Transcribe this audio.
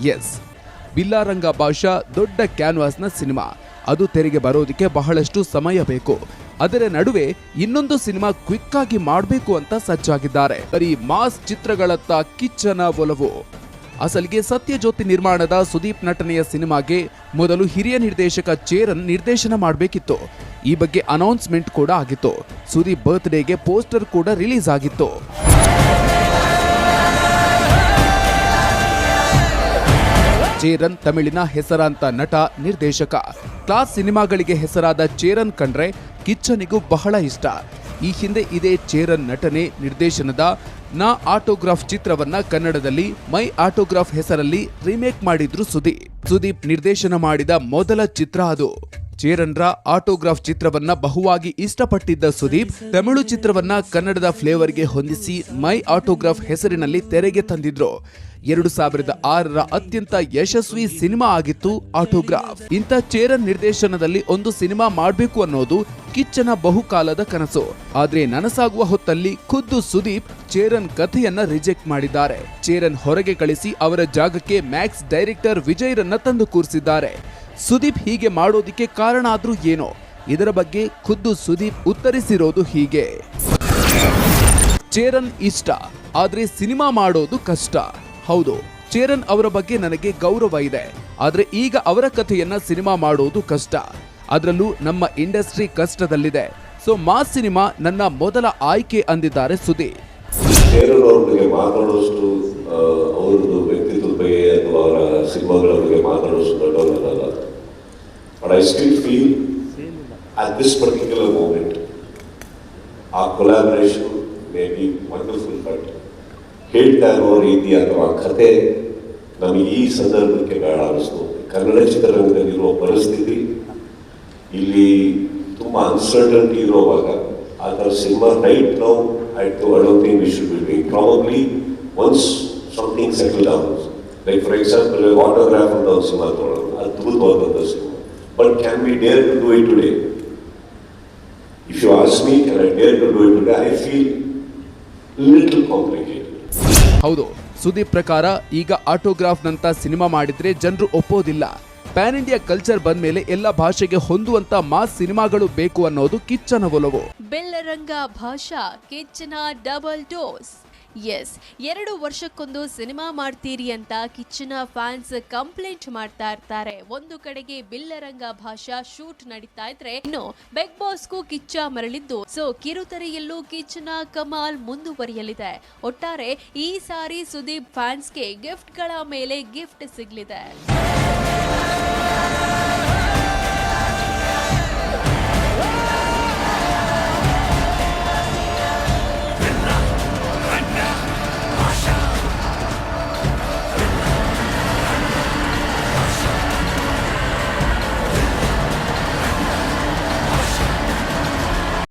S, Billa Ranga ಭಾಷಾ ದೊಡ್ಡ ಕ್ಯಾನ್ವಾಸ್ನ cinema. ಅದು ತೆರೆಗೆ ಬರೋದಕ್ಕೆ ಬಹಳಷ್ಟು ಸಮಯ ಬೇಕು. ಅದರ ನಡುವೆ ಇನ್ನೊಂದು ಸಿನಿಮಾ ಕ್ವಿಕ್ ಆಗಿ ಮಾಡಬೇಕು ಅಂತ ಸಜ್ಜಾಗಿದ್ದಾರೆ. ಬರೀ ಮಾಸ್ ಚಿತ್ರಗಳತ್ತ ಕಿಚ್ಚನ ಒಲವು. ಅಸಲಿಗೆ ಸತ್ಯಜ್ಯೋತಿ ನಿರ್ಮಾಣದ ಸುದೀಪ್ ನಟನೆಯ ಸಿನಿಮಾಗೆ ಮೊದಲು ಹಿರಿಯ ನಿರ್ದೇಶಕ ಚೇರನ್ ನಿರ್ದೇಶನ ಮಾಡಬೇಕಿತ್ತು. ಈ ಬಗ್ಗೆ ಅನೌನ್ಸ್ಮೆಂಟ್ ಕೂಡ ಆಗಿತ್ತು. ಸುದೀಪ್ ಬರ್ತ್ಡೇಗೆ ಪೋಸ್ಟರ್ ಕೂಡ ರಿಲೀಸ್ ಆಗಿತ್ತು. ಚೇರನ್ ತಮಿಳಿನ ಹೆಸರಾಂತ ನಟ, ನಿರ್ದೇಶಕ. ಕ್ಲಾಸ್ ಸಿನಿಮಾಗಳಿಗೆ ಹೆಸರಾದ ಚೇರನ್ ಕಂಡ್ರೆ ಕಿಚ್ಚನಿಗೂ ಬಹಳ ಇಷ್ಟ. ಈ ಹಿಂದೆ ಇದೇ ಚೇರನ್ ನಟನೆ, ನಿರ್ದೇಶನದ ನಾ ಆಟೋಗ್ರಾಫ್ ಚಿತ್ರವನ್ನ ಕನ್ನಡದಲ್ಲಿ ಮೈ ಆಟೋಗ್ರಾಫ್ ಹೆಸರಲ್ಲಿ ರೀಮೇಕ್ ಮಾಡಿದ್ರು ಸುದೀಪ್ ನಿರ್ದೇಶನ ಮಾಡಿದ ಮೊದಲ ಚಿತ್ರ ಅದು. ಚೇರನ್ರ ಆಟೋಗ್ರಾಫ್ ಚಿತ್ರವನ್ನ ಬಹುವಾಗಿ ಇಷ್ಟಪಟ್ಟಿದ್ದ ಸುದೀಪ್ ತಮಿಳು ಚಿತ್ರವನ್ನ ಕನ್ನಡದ ಫ್ಲೇವರ್ಗೆ ಹೊಂದಿಸಿ ಮೈ ಆಟೋಗ್ರಾಫ್ ಹೆಸರಿನಲ್ಲಿ ತೆರೆಗೆ ತಂದಿದ್ರು. 2006ರ ಅತ್ಯಂತ ಯಶಸ್ವಿ ಸಿನಿಮಾ ಆಗಿತ್ತು ಆಟೋಗ್ರಾಫ್. ಇಂಥ ಚೇರನ್ ನಿರ್ದೇಶನದಲ್ಲಿ ಒಂದು ಸಿನಿಮಾ ಮಾಡಬೇಕು ಅನ್ನೋದು ಕಿಚ್ಚನ ಬಹುಕಾಲದ ಕನಸು. ಆದ್ರೆ ನನಸಾಗುವ ಹೊತ್ತಲ್ಲಿ ಖುದ್ದು ಸುದೀಪ್ ಚೇರನ್ ಕಥೆಯನ್ನ ರಿಜೆಕ್ಟ್ ಮಾಡಿದ್ದಾರೆ. ಚೇರನ್ ಹೊರಗೆ ಕಳಿಸಿ ಅವರ ಜಾಗಕ್ಕೆ ಮ್ಯಾಕ್ಸ್ ಡೈರೆಕ್ಟರ್ ವಿಜಯ್ರನ್ನ ತಂದು ಕೂರಿಸಿದ್ದಾರೆ. ಸುದೀಪ್ ಹೀಗೆ ಮಾಡೋದಿಕ್ಕೆ ಕಾರಣ ಆದ್ರೂ ಏನೋ. ಇದರ ಬಗ್ಗೆ ಖುದ್ದು ಸುದೀಪ್ ಉತ್ತರಿಸಿರೋದು ಹೀಗೆ: ಚೇರನ್ ಇಷ್ಟ, ಆದ್ರೆ ಸಿನಿಮಾ ಮಾಡೋದು ಕಷ್ಟ. ಹೌದು, ಚೇರನ್ ಅವರ ಬಗ್ಗೆ ನನಗೆ ಗೌರವ ಇದೆ. ಆದ್ರೆ ಈಗ ಅವರ ಕಥೆಯನ್ನ ಸಿನಿಮಾ ಮಾಡೋದು ಕಷ್ಟ. ಅದರಲ್ಲೂ ನಮ್ಮ ಇಂಡಸ್ಟ್ರಿ ಕಷ್ಟದಲ್ಲಿದೆ. ಸೊ ಮಾಸ್ ಸಿನಿಮಾ ನನ್ನ ಮೊದಲ ಆಯ್ಕೆ ಅಂದಿದ್ದಾರೆ ಸುದೀಪ್. ಚೇರನ್ ಅವ್ರ ಬಗ್ಗೆ ಮಾತಾಡೋಷ್ಟು, ಅವ್ರದ್ದು ವ್ಯಕ್ತಿತ್ವದ ಬಗ್ಗೆ ಅಥವಾ ಅವರ ಸಿನಿಮಾಗಳ ಬಗ್ಗೆ ಮಾತಾಡೋಷ್ಟು ದೊಡ್ಡವರಲ್ಲ. But I still feel at this particular moment ಆ collaboration may be wonderful. But ಹೇಳ್ತಾ ಇರೋ ರೀತಿ ಅಥವಾ ಕತೆ ನಮಗೆ ಈ ಸಂದರ್ಭಕ್ಕೆ ಬೇಡ ಅನ್ನಿಸ್ತು. ಕನ್ನಡ ಚಿತ್ರರಂಗದಲ್ಲಿರುವ ಪರಿಸ್ಥಿತಿ, ಇಲ್ಲಿ ತುಂಬ ಅನ್ಸರ್ಟನಿಟಿ ಇರುವಾಗ ಆ ಥರ cinema right now I don't think we should be doing. Probably once something settled down, like for example, autograph on the cinema, adbhutavada cinema. But can we dare to do it today? If you ask me, can I dare to do it today? I feel little complicated. ಹೌದು, ಸುದೀಪ್ ಪ್ರಕಾರ ಈಗ autograph ನಂತ cinema ಮಾಡಿದ್ರೆ ಜನರು ಒಪ್ಪೋದಿಲ್ಲ. PAN India culture ಬಂದ ಮೇಲೆ ಎಲ್ಲ ಭಾಷೆಗೆ ಹೊಂದುವಂತ ಮಾಸ್ ಸಿನಿಮಾಗಳು ಬೇಕು ಅನ್ನೋದು ಕಿಚ್ಚನ ಒಲವು. ಬಿಲ್ಲರಂಗ ಭಾಷಾ ಕಿಚ್ಚನ ಡಬಲ್ ಡೋಸ್. ಎಸ್, 2 ವರ್ಷಕ್ಕೊಂದು ಸಿನಿಮಾ ಮಾಡ್ತೀರಿ ಅಂತ ಕಿಚ್ಚನ ಫ್ಯಾನ್ಸ್ ಕಂಪ್ಲೇಂಟ್ ಮಾಡ್ತಾ ಇರ್ತಾರೆ. ಒಂದು ಕಡೆಗೆ ಬಿಲ್ಲರಂಗ ಭಾಷಾ ಶೂಟ್ ನಡೀತಾ ಇದ್ರೆ, ಇನ್ನು ಬಿಗ್ ಬಾಸ್ಗೂ ಕಿಚ್ಚ ಮರಳಿದ್ದು, ಸೊ ಕಿರುತೆರೆಯಲ್ಲೂ ಕಿಚ್ಚನ ಕಮಾಲ್ ಮುಂದುವರಿಯಲಿದೆ. ಒಟ್ಟಾರೆ ಈ ಸಾರಿ ಸುದೀಪ್ ಫ್ಯಾನ್ಸ್ಗೆ ಗಿಫ್ಟ್ಗಳ ಮೇಲೆ ಗಿಫ್ಟ್ ಸಿಗಲಿದೆ.